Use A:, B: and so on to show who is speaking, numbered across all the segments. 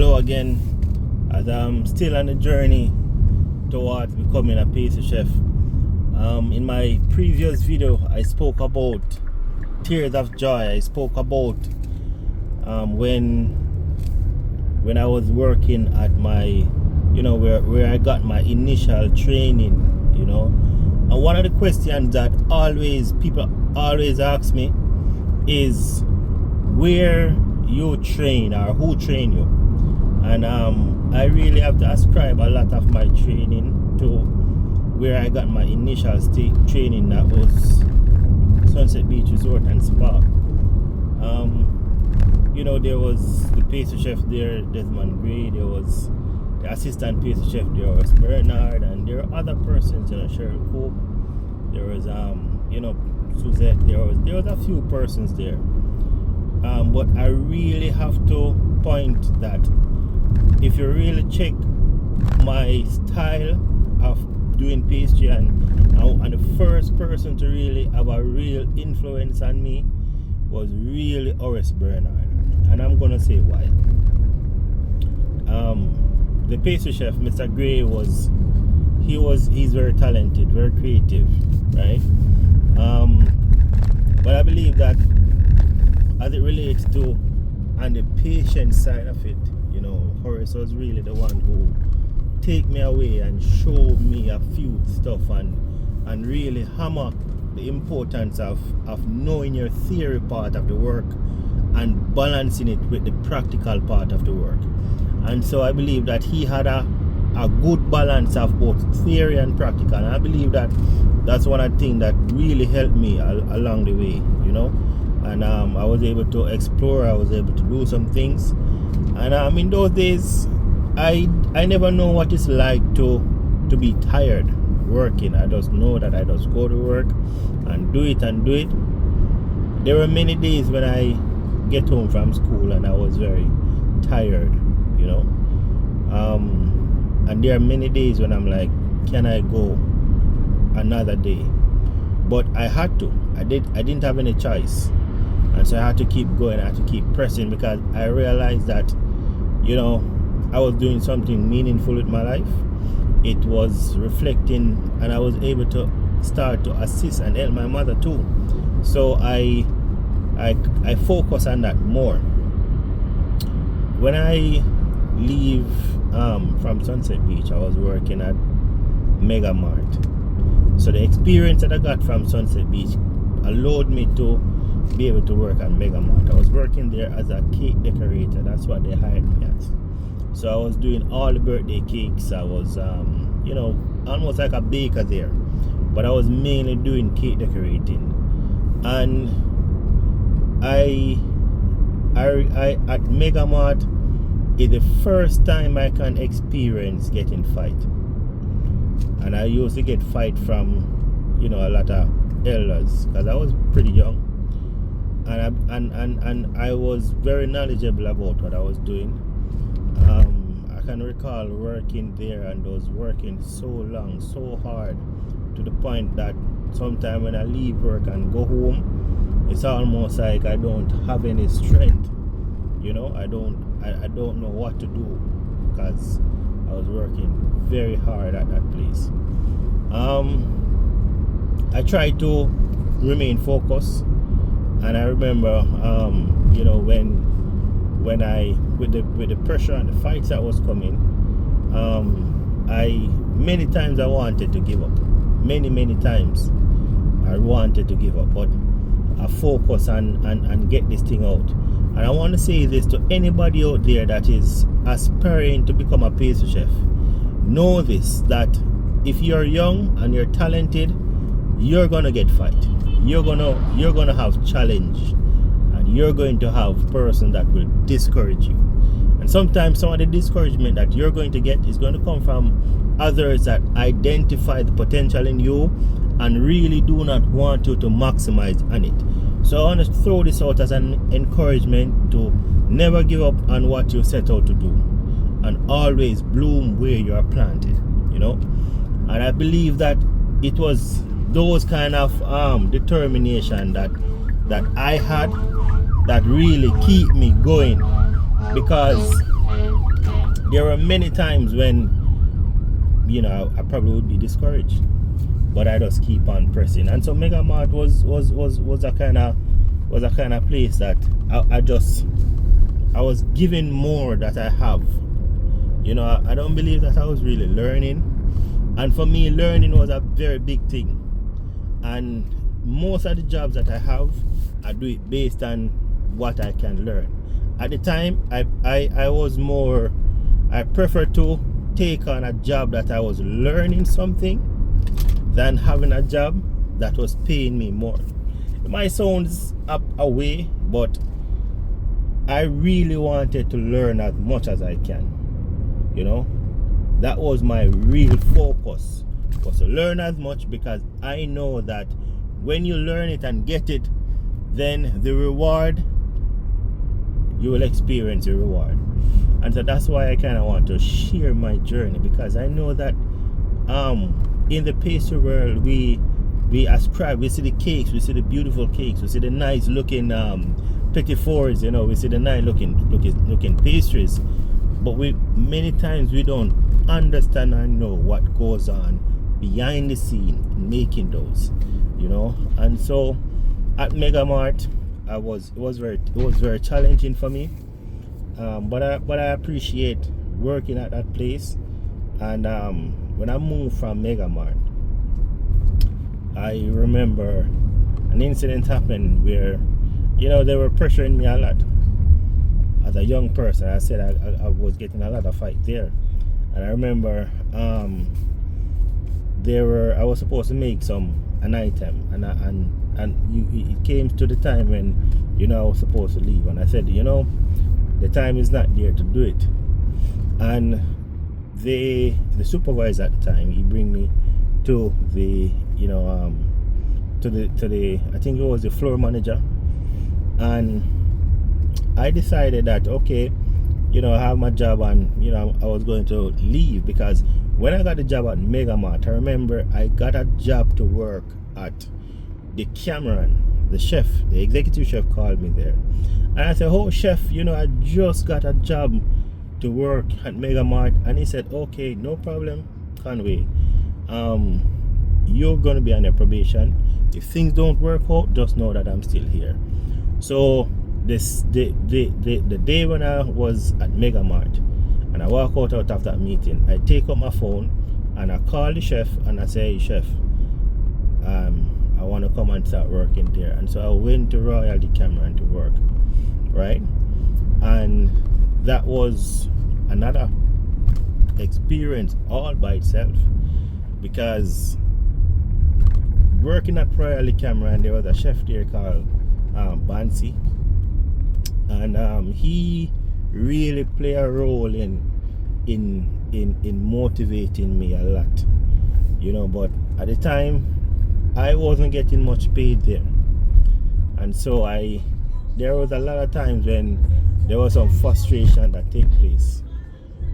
A: Hello again, as I'm still on the journey towards becoming a pastry chef. In my previous video, I spoke about tears of joy. I spoke about when I was working at my, where I got my initial training, And one of the questions that people always ask me is where you train or who train you. And I really have to ascribe a lot of my training to where I got my initial training. That was Sunset Beach Resort and Spa. There was the pastry chef there, Desmond Gray. There was the assistant pastry chef there, was Bernard, and there were other persons, Cheryl Pope. There was Suzette. There was a few persons there. But I really have to point that if you really check my style of doing pastry, and the first person to really have a real influence on me was really Horace Bernard, and I'm gonna say why. The pastry chef, Mr. Gray, he's very talented, very creative, right? But I believe that as it relates to and the patient side of it, Horace was really the one who take me away and showed me a few stuff and really hammer the importance of knowing your theory part of the work and balancing it with the practical part of the work. And so I believe that he had a good balance of both theory and practical, and I believe that that's one of the things that really helped me along the way, and I was able to explore, I was able to do some things, and in those days I never know what it's like to be tired working. I just know that I just go to work and do it. There were many days when I get home from school and I was very tired, and there are many days when I'm like, can I go another day? But I had to. I didn't have any choice, and so I had to keep going. I had to keep pressing, because I realized that I was doing something meaningful with my life. It was reflecting, and I was able to start to assist and help my mother too. So I focus on that more. When I leave from Sunset Beach, I was working at Mega Mart. So the experience that I got from Sunset Beach allowed me to be able to work at Mega Mart. I was working there as a cake decorator. That's what they hired me as. So I was doing all the birthday cakes. I was almost like a baker there, but I was mainly doing cake decorating. And I at Mega Mart is the first time I can experience getting fight. And I used to get fight from a lot of elders, because I was pretty young, and I was very knowledgeable about what I was doing. I can recall working there, and I was working so long, so hard, to the point that sometimes when I leave work and go home, it's almost like I don't have any strength. I don't know what to do, because I was working very hard at that place. I tried to remain focused, and I remember when I with the pressure and the fights that was coming, many times I wanted to give up. Many times I wanted to give up, but I focus and get this thing out. And I want to say this to anybody out there that is aspiring to become a pastry chef. Know this, that if you're young and you're talented, you're gonna get fight. You're gonna have challenge, and you're going to have person that will discourage you. And sometimes some of the discouragement that you're going to get is going to come from others that identify the potential in you and really do not want you to maximize on it. So I want to throw this out as an encouragement to never give up on what you set out to do, and always bloom where you are planted, And I believe that it was those kind of determination that I had that really keep me going, because there were many times when, you know, I probably would be discouraged, but I just keep on pressing. And so Mega Mart was a kind of place that I was giving more that I have. You know, I don't believe that I was really learning, and for me, learning was a very big thing. And most of the jobs that I have, I do it based on what I can learn. At the time, I prefer to take on a job that I was learning something than having a job that was paying me more. It might sound up away, but I really wanted to learn as much as I can. You know, that was my real focus, was to learn as much, because I know that when you learn it and get it, then the reward, you will experience the reward. And so that's why I kind of want to share my journey, because I know that in the pastry world, we ascribe, we see the cakes, we see the beautiful cakes, we see the nice looking petit fours, you know, we see the nice looking pastries, but many times we don't understand and know what goes on behind the scene in making those, you know. And so at Mega Mart, it was very challenging for me, but I appreciate working at that place. And when I moved from Mega Mart, I remember an incident happened where, you know, they were pressuring me a lot. As a young person, I said I was getting a lot of fight there. And I remember I was supposed to make an item, and it came to the time when, you know, I was supposed to leave, and I said, you know, the time is not there to do it. And the supervisor at the time, he bring me to the, you know, to the I think it was the floor manager, and I decided that, okay, you know, I have my job, and, you know, I was going to leave, because when I got the job at Mega Mart, I remember I got a job to work at the Cameron. The chef, the executive chef, called me there, and I said, oh chef, you know, I just got a job to work at Mega Mart. And he said, okay, no problem, Conway, you're gonna be on your probation. If things don't work out, just know that I'm still here. So the day when I was at Mega Mart and I walk out of that meeting, I take up my phone and I call the chef and I say, hey, chef, I want to come and start working there. And so I went to Royal Cameron to work, right? And that was another experience all by itself, because working at Royal Cameron, there was a chef there called Bansi, and he really played a role in motivating me a lot, you know. But at the time, I wasn't getting much paid there, and so there was a lot of times when there was some frustration that take place,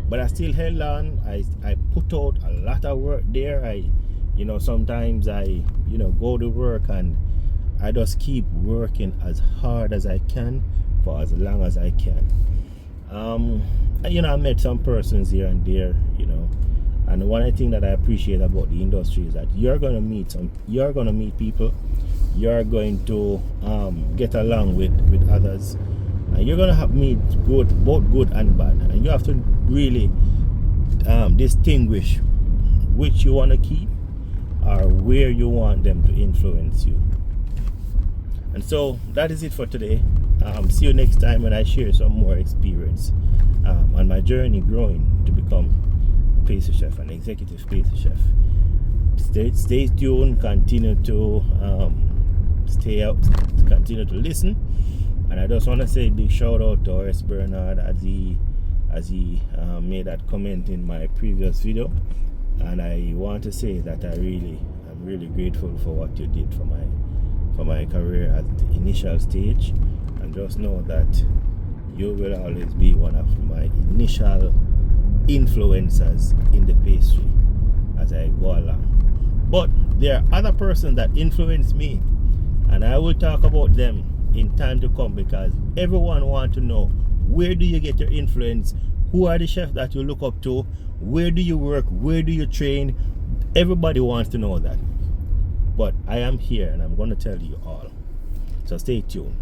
A: but I still held on. I put out a lot of work there. You know, sometimes I, you know, go to work and I just keep working as hard as I can for as long as I can. You know, I met some persons here and there, you know, and one thing that I appreciate about the industry is that you're gonna meet people, you're going to get along with others, and you're gonna meet both good and bad, and you have to really distinguish which you want to keep or where you want them to influence you. And so that is it for today. See you next time when I share some more experience on my journey growing to become a pastry chef, an executive pastry chef. Stay tuned, continue to stay out, continue to listen. And I just want to say a big shout out to R.S. Bernard as he made that comment in my previous video. And I want to say that I'm really grateful for what you did for my career at the initial stage, and just know that you will always be one of my initial influencers in the pastry as I go along. But there are other persons that influence me, and I will talk about them in time to come, because everyone wants to know, where do you get your influence? Who are the chefs that you look up to? Where do you work? Where do you train? Everybody wants to know that. But I am here and I'm going to tell you all. So stay tuned.